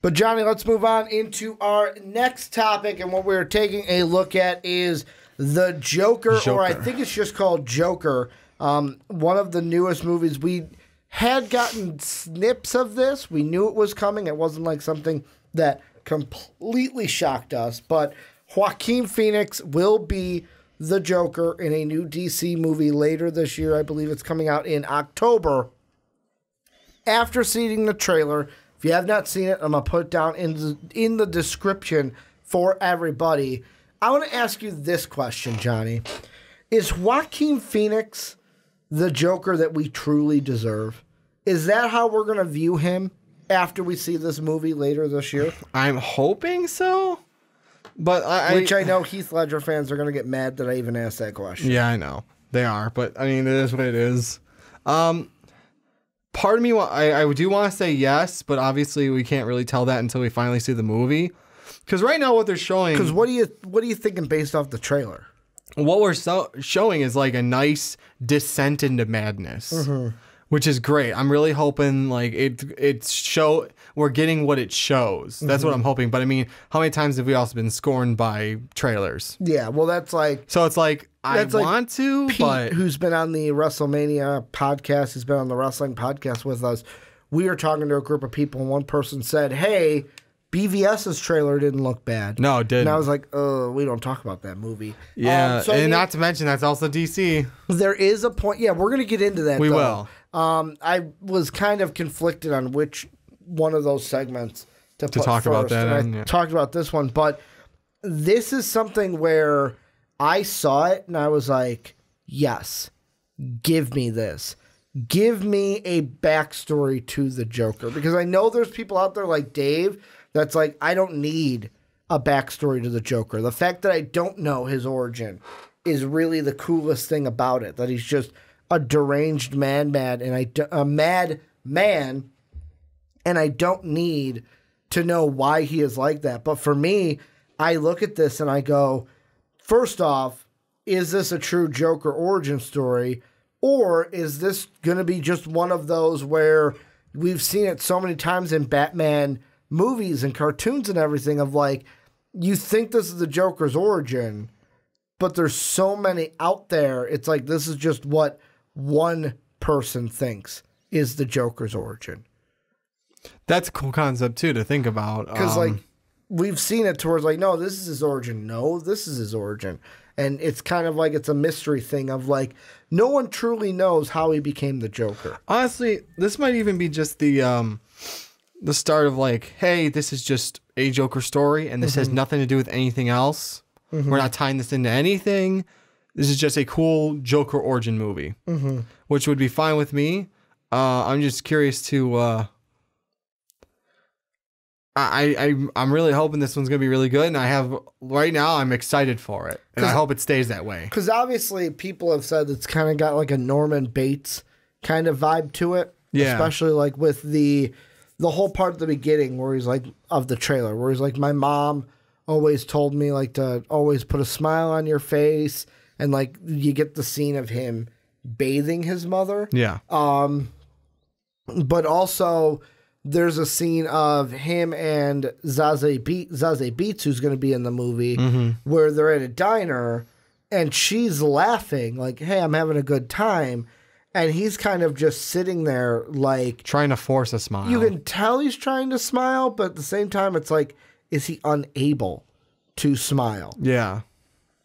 But Johnny, let's move on into our next topic. And what we're taking a look at is the Joker. Or I think it's just called Joker. One of the newest movies. We had gotten snips of this. We knew it was coming. It wasn't like something that completely shocked us. But Joaquin Phoenix will be the Joker in a new DC movie later this year. I believe it's coming out in October. After seeing the trailer, if you have not seen it, I'm going to put it down in the description for everybody. I want to ask you this question, Johnny. Is Joaquin Phoenix the Joker that we truly deserve? Is that how we're going to view him after we see this movie later this year? I'm hoping so. But Which I know Heath Ledger fans are going to get mad that I even asked that question. Yeah, I know. They are. But, I mean, it is what it is. Part of me, I do want to say yes, but obviously we can't really tell that until we finally see the movie. Because right now what they're showing... Because what are you thinking based off the trailer? What we're showing is like a nice descent into madness. Mm-hmm. Which is great. I'm really hoping like we're getting what it shows. That's what I'm hoping. But I mean, how many times have we also been scorned by trailers? Yeah, well, that's like... So it's like, I want to, Pete, but... who's been on the WrestleMania podcast, who's been on the wrestling podcast with us, we were talking to a group of people, and one person said, hey, BVS's trailer didn't look bad. No, it didn't. And I was like, we don't talk about that movie. Yeah, and not to mention, that's also DC. There is a point... Yeah, we're going to get into that, We will. I was kind of conflicted on which one of those segments to talk about that. And I talked about this one, but this is something where I saw it and I was like, yes, give me this. Give me a backstory to the Joker. Because I know there's people out there like Dave that's like, I don't need a backstory to the Joker. The fact that I don't know his origin is really the coolest thing about it, that he's just a deranged madman, and I don't need to know why he is like that. But for me, I look at this and I go, first off, is this a true Joker origin story, or is this going to be just one of those where we've seen it so many times in Batman movies and cartoons and everything of like, you think this is the Joker's origin, but there's so many out there. It's like, this is just what one person thinks is the Joker's origin. That's a cool concept too to think about. Because like we've seen it towards like, no, this is his origin. No, this is his origin. And it's kind of like it's a mystery thing of like no one truly knows how he became the Joker. Honestly, this might even be just the start of like, hey, this is just a Joker story and this has nothing to do with anything else. We're not tying this into anything. This is just a cool Joker origin movie, which would be fine with me. I'm just curious to. I'm really hoping this one's gonna be really good, and right now I'm excited for it, and I hope it stays that way. Because obviously, people have said it's kind of got like a Norman Bates kind of vibe to it, especially like with the whole part at the beginning where he's like of the trailer, where he's like, my mom always told me like to always put a smile on your face. And, like, you get the scene of him bathing his mother. Yeah. But also, there's a scene of him and Zazie Beetz, who's going to be in the movie, where they're at a diner, and she's laughing, like, hey, I'm having a good time. And he's kind of just sitting there, like... trying to force a smile. You can tell he's trying to smile, but at the same time, it's like, is he unable to smile? Yeah.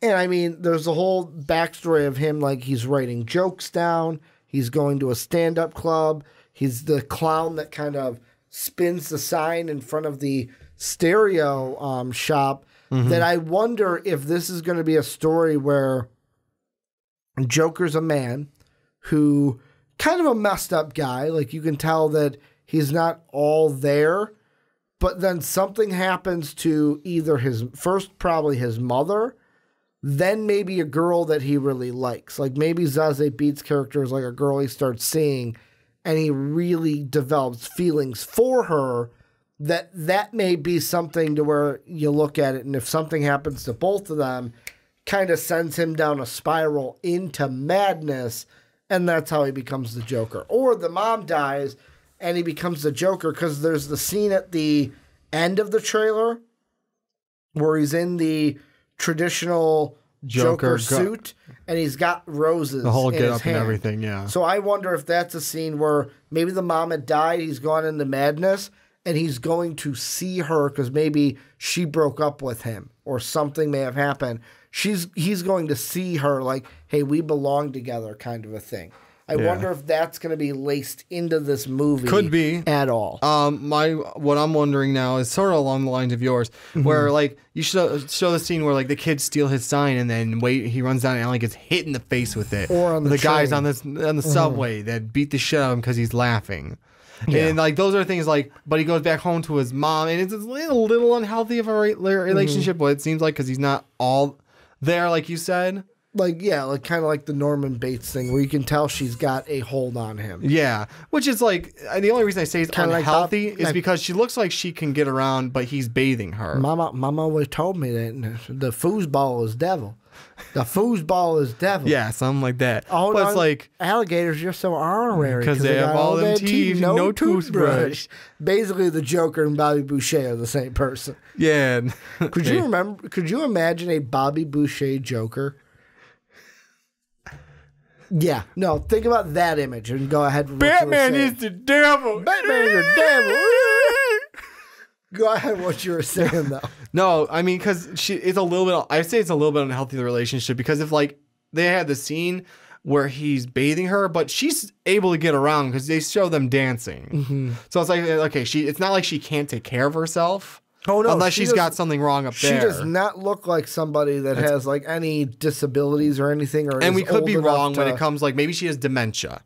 And I mean, there's a whole backstory of him, like he's writing jokes down. He's going to a stand-up club. He's the clown that kind of spins the sign in front of the stereo shop. That I wonder if this is going to be a story where Joker's a man who kind of a messed up guy. Like you can tell that he's not all there. But then something happens to either probably his mother, then maybe a girl that he really likes. Like maybe Zazie Beetz' character is like a girl he starts seeing and he really develops feelings for her. That may be something to where you look at it, and if something happens to both of them, kind of sends him down a spiral into madness, and that's how he becomes the Joker. Or the mom dies and he becomes the Joker, because there's the scene at the end of the trailer where he's in the traditional Joker suit and he's got roses. The whole in get his up hand. and everything, yeah. So I wonder if that's a scene where maybe the mom had died, he's gone into madness, and he's going to see her because maybe she broke up with him or something may have happened. He's going to see her like, hey, we belong together kind of a thing. I wonder if that's going to be laced into this movie. Could be at all. What I'm wondering now is sort of along the lines of yours, where like you show the scene where like the kids steal his sign and then he runs down and like gets hit in the face with it. Or on the guys on the subway that beat the shit out of him because he's laughing. Yeah. And like those are things like, but he goes back home to his mom, and it's a little unhealthy of a relationship. What it seems like because he's not all there, like you said. Like, yeah, like kind of like the Norman Bates thing where you can tell she's got a hold on him. Yeah, which is like, the only reason I say it's Kinda unhealthy like is because she looks like she can get around, but he's bathing her. Mama always told me that the foosball is devil. The foosball is devil. Yeah, something like that. Oh, but it's like, alligators, you're so honorary. Because they have all them teeth, no toothbrush. Basically, the Joker and Bobby Boucher are the same person. yeah. Could you imagine a Bobby Boucher Joker? Yeah, no. Think about that image and go ahead. With Batman is the devil. Batman is the devil. Go ahead. What you were saying though. No, I mean because it's a little bit. I say it's a little bit unhealthy, the relationship, because if like they had the scene where he's bathing her, but she's able to get around because they show them dancing. So it's like okay, it's not like she can't take care of herself. Oh no! Unless she's got something wrong up there. She does not look like somebody that has like any disabilities or anything. Or and we could be wrong when it comes like maybe she has dementia.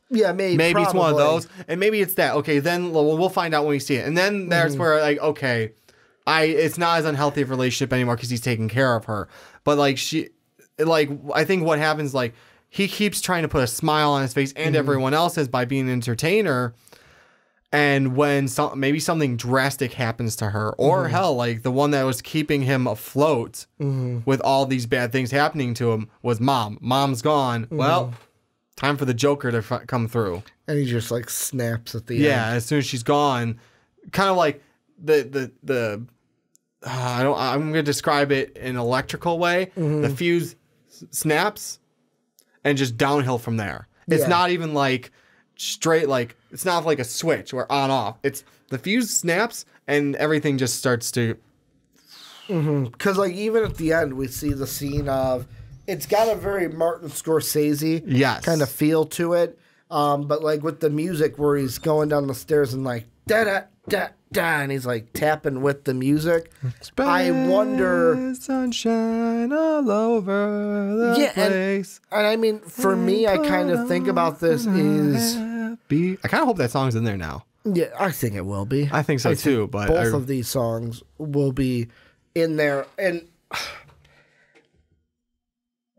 Yeah, maybe it's one of those, and maybe it's that. Okay, then we'll find out when we see it, and then there's where like okay, it's not as unhealthy of a relationship anymore because he's taking care of her. But like I think what happens like he keeps trying to put a smile on his face and everyone else's by being an entertainer. And when maybe something drastic happens to her, or hell, like the one that was keeping him afloat with all these bad things happening to him was Mom. Mom's gone. Well, time for the Joker to come through. And he just like snaps at the end. Yeah, as soon as she's gone, kind of like I'm going to describe it in an electrical way. The fuse snaps and just downhill from there. It's not even like straight, like it's not like a switch or on off. It's the fuse snaps and everything just starts to because like even at the end we see the scene of it's got a very Martin Scorsese kind of feel to it, but like with the music where he's going down the stairs and like da da da da and he's like tapping with the music. I wonder sunshine all over the place. And I mean for me I kind of think about this is I kind of hope that song's in there now. Yeah, I think it will be. I think so too, but both of these songs will be in there. And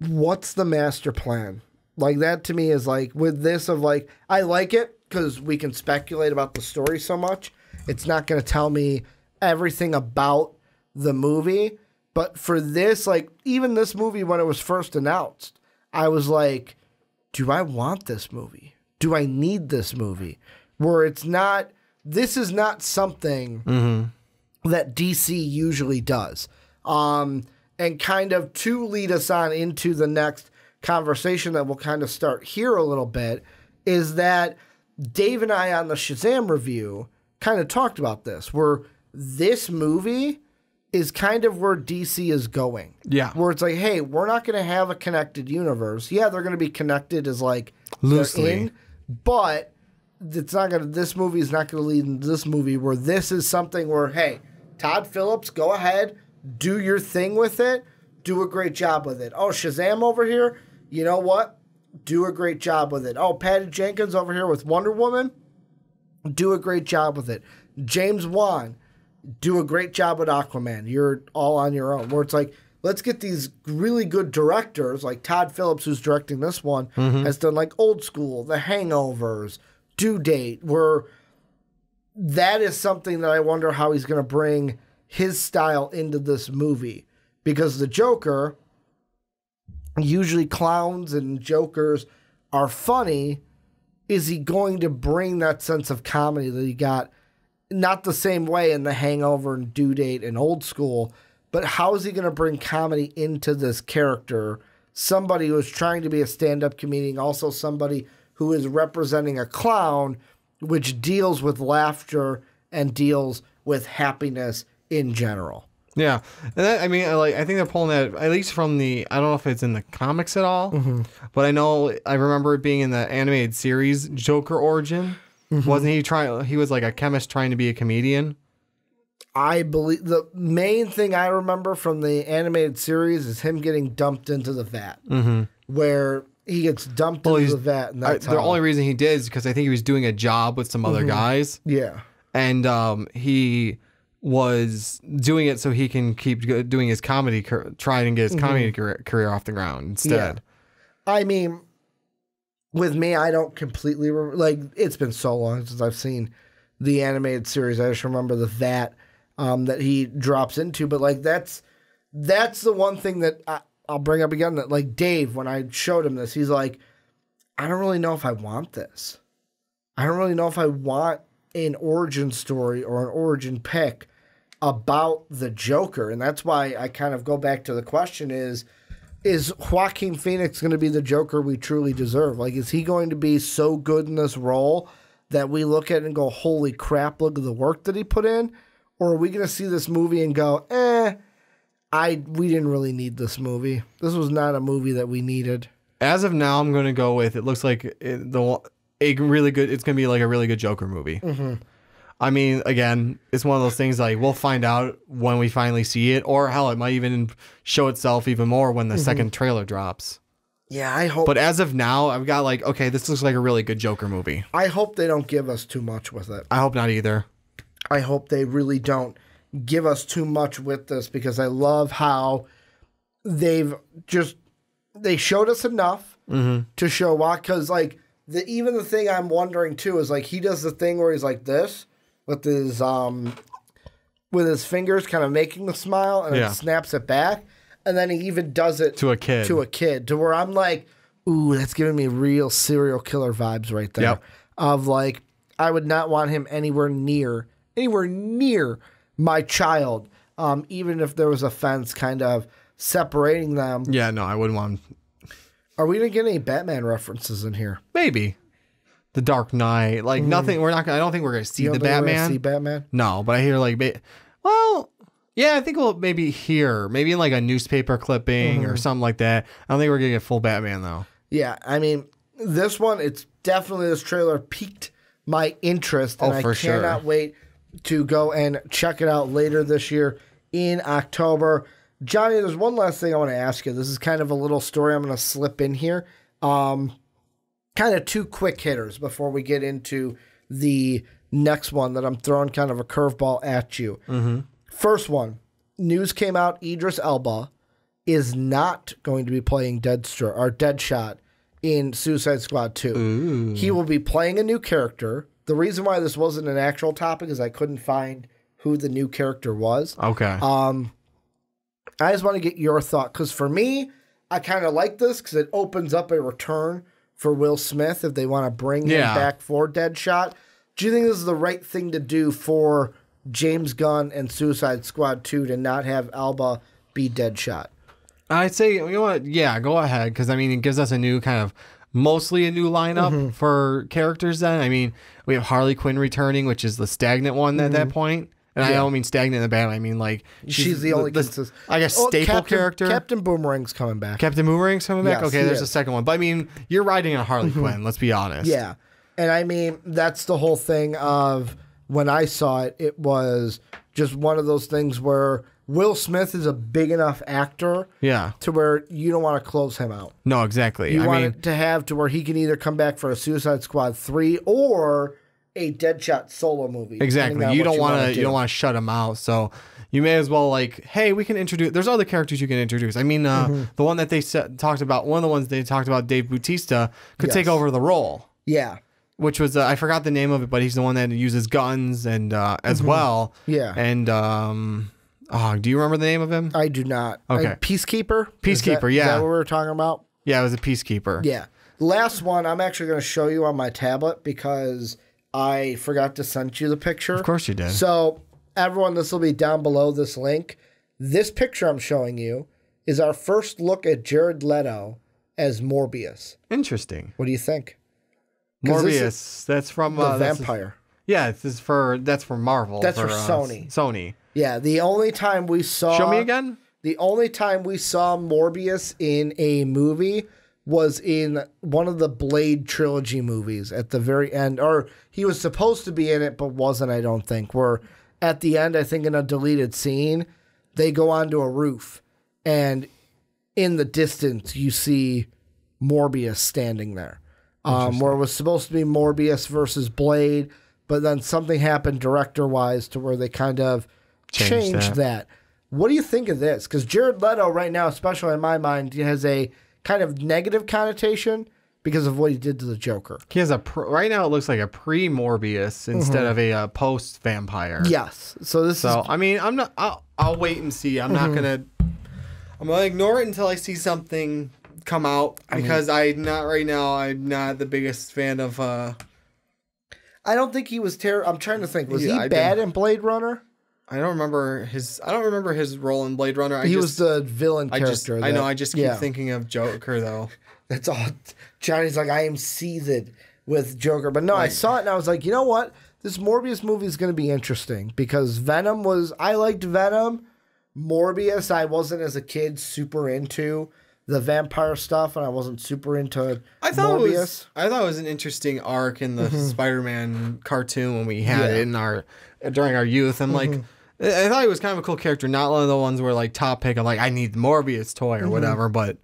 what's the master plan? Like that to me is like with this of like I like it because we can speculate about the story so much. It's not going to tell me everything about the movie, but for this, like even this movie when it was first announced, I was like, do I want this movie? Do I need this movie? Where it's not, this is not something that DC usually does. And kind of to lead us on into the next conversation that we'll kind of start here a little bit is that Dave and I on the Shazam review kind of talked about this, where this movie is kind of where DC is going. Yeah. Where it's like, hey, we're not going to have a connected universe. Yeah, they're going to be connected as like loosely. But it's not going to, this movie is not going to lead into this movie where this is something where, hey, Todd Phillips, go ahead, do your thing with it, do a great job with it. Oh, Shazam over here, you know what? Do a great job with it. Oh, Patty Jenkins over here with Wonder Woman, do a great job with it. James Wan, do a great job with Aquaman. You're all on your own. Where it's like, let's get these really good directors, like Todd Phillips, who's directing this one, has done like Old School, The Hangovers, Due Date, where that is something that I wonder how he's going to bring his style into this movie. Because the Joker, usually clowns and Jokers are funny. Is he going to bring that sense of comedy that he got not the same way in The Hangover and Due Date and Old School, but how is he going to bring comedy into this character? Somebody who is trying to be a stand-up comedian, also somebody who is representing a clown, which deals with laughter and deals with happiness in general. Yeah, and that, I mean, I think they're pulling that at least from the. I don't know if it's in the comics at all, but I remember it being in the animated series Joker origin. Wasn't he trying? He was like a chemist trying to be a comedian. I believe the main thing I remember from the animated series is him getting dumped into the vat, where he gets dumped into the vat. And that's the only reason he did is because I think he was doing a job with some other guys. Yeah, and he was doing it so he can keep doing his comedy, trying to get his comedy career off the ground instead. Yeah. I mean, with me, I don't completely like. It's been so long since I've seen the animated series. I just remember the vat that he drops into. But like that's the one thing that I'll bring up again. That like Dave, when I showed him this, he's like, I don't really know if I want this. I don't really know if I want an origin story or an origin pick about the Joker. And that's why I kind of go back to the question is Joaquin Phoenix going to be the Joker we truly deserve? Like, is he going to be so good in this role that we look at it and go, holy crap, look at the work that he put in? Or are we going to see this movie and go, we didn't really need this movie. This was not a movie that we needed. As of now, I'm going to go with, it looks like it's going to be like a really good Joker movie. I mean, again, it's one of those things like we'll find out when we finally see it, or hell, it might even show itself even more when the second trailer drops. Yeah, I hope. But as of now, I've got like, okay, this looks like a really good Joker movie. I hope they don't give us too much with it. I hope not either. I hope they really don't give us too much with this, because I love how they showed us enough to show why. Because like even the thing I'm wondering too is like he does the thing where he's like this with his fingers kind of making the smile, and then snaps it back, and then he even does it to a kid to where I'm like, ooh, that's giving me real serial killer vibes right there. Yep. Of like, I would not want him anywhere near my child, even if there was a fence kind of separating them. Yeah, no, I wouldn't want him. Are we gonna get any Batman references in here? Maybe. The Dark Knight, like nothing. I don't think we're gonna see the Batman. See Batman? No, but I hear like, well, yeah, I think we'll maybe hear maybe in like a newspaper clipping or something like that. I don't think we're gonna get full Batman though. Yeah, I mean, this one, it's definitely, this trailer piqued my interest, and I cannot wait to go and check it out later this year in October. Johnny, there's one last thing I want to ask you. This is kind of a little story I'm going to slip in here. Kind of two quick hitters before we get into the next one that I'm throwing kind of a curveball at you. First one, news came out, Idris Elba is not going to be playing Deadshot in Suicide Squad 2. Ooh. He will be playing a new character. The reason why this wasn't an actual topic is I couldn't find who the new character was. Okay. I just want to get your thought, because for me, I kind of like this because it opens up a return for Will Smith if they want to bring him back for Deadshot. Do you think this is the right thing to do for James Gunn and Suicide Squad 2 to not have Elba be Deadshot? I'd say, you know what? Yeah, go ahead, because I mean, it gives us a new kind of, mostly a new lineup for characters then. I mean, we have Harley Quinn returning, which is the stagnant one at that point. And I don't mean stagnant in the bad. I mean, like, she's the only I guess staple character. Captain Boomerang's coming back. Captain Boomerang's coming back? Yes, okay, there's a second one. But I mean, you're riding on Harley Quinn, let's be honest. Yeah. And I mean, that's the whole thing of when I saw it, it was just one of those things where Will Smith is a big enough actor to where you don't want to close him out. No, exactly. You want it to have to where he can either come back for a Suicide Squad 3 or a Deadshot solo movie. Exactly. You don't want to shut him out. So you may as well, like, hey, we can introduce, there's other characters you can introduce. I mean, the one that they talked about, one of the ones they talked about, Dave Bautista, could take over the role. Yeah. Which was, I forgot the name of it, but he's the one that uses guns and as well. Yeah. And, do you remember the name of him? I do not. Okay. Peacekeeper? Peacekeeper, Is that what we were talking about? Yeah, it was a Peacekeeper. Yeah. Last one, I'm actually going to show you on my tablet because I forgot to send you the picture. Of course you did. So, everyone, this will be down below this link. This picture I'm showing you is our first look at Jared Leto as Morbius. Interesting. What do you think? Morbius. That's from the vampire. Yeah, that's for Marvel. That's for Sony. Sony. Yeah, the only time we saw... Show me again? The only time we saw Morbius in a movie was in one of the Blade trilogy movies at the very end. Or he was supposed to be in it, but wasn't, I don't think. Where at the end, I think in a deleted scene, they go onto a roof. And in the distance, you see Morbius standing there. Where it was supposed to be Morbius versus Blade, but then something happened director-wise to where they kind of changed that. What do you think of this? Because Jared Leto right now, especially in my mind, has a kind of negative connotation because of what he did to the Joker. He has right now it looks like a pre-Morbius instead of a post-vampire. Yes. So I mean, I'm not. I'll wait and see. I'm not gonna. I'm gonna ignore it until I see something come out because I'm not the biggest fan of. I don't think he was terrible. I'm trying to think. Was he bad in Blade Runner? I don't remember his role in Blade Runner. He was the villain character. I know. I just keep thinking of Joker though. That's all. Johnny's like, I am seethed with Joker, but no, I saw it and I was like, you know what? This Morbius movie is going to be interesting because I liked Venom. Morbius, I wasn't as a kid super into the vampire stuff, and I wasn't super into Morbius. I thought it was an interesting arc in the Spider-Man cartoon when we had it during our youth. I'm like, I thought he was kind of a cool character, not one of the ones where like top pick. I'm like, I need the Morbius toy or whatever, but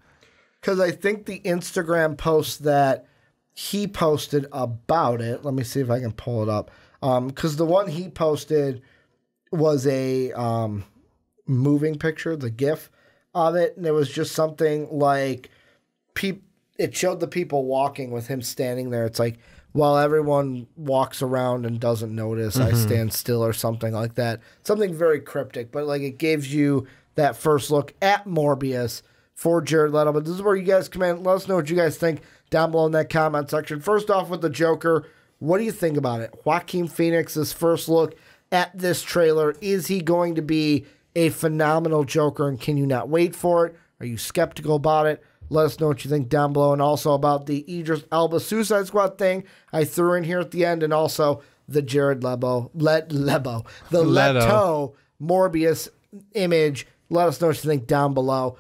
because I think the Instagram post that he posted about it. Let me see if I can pull it up. Because the one he posted was a moving picture, the GIF of it, and it was just something like it showed the people walking with him standing there. It's like, while everyone walks around and doesn't notice, I stand still or something like that. Something very cryptic, but like it gives you that first look at Morbius for Jared Leto. But this is where you guys come in. Let us know what you guys think down below in that comment section. First off with the Joker, what do you think about it? Joaquin Phoenix's first look at this trailer. Is he going to be a phenomenal Joker, and can you not wait for it? Are you skeptical about it? Let us know what you think down below, and also about the Idris Elba Suicide Squad thing I threw in here at the end, and also the Jared Leto Morbius image. Let us know what you think down below.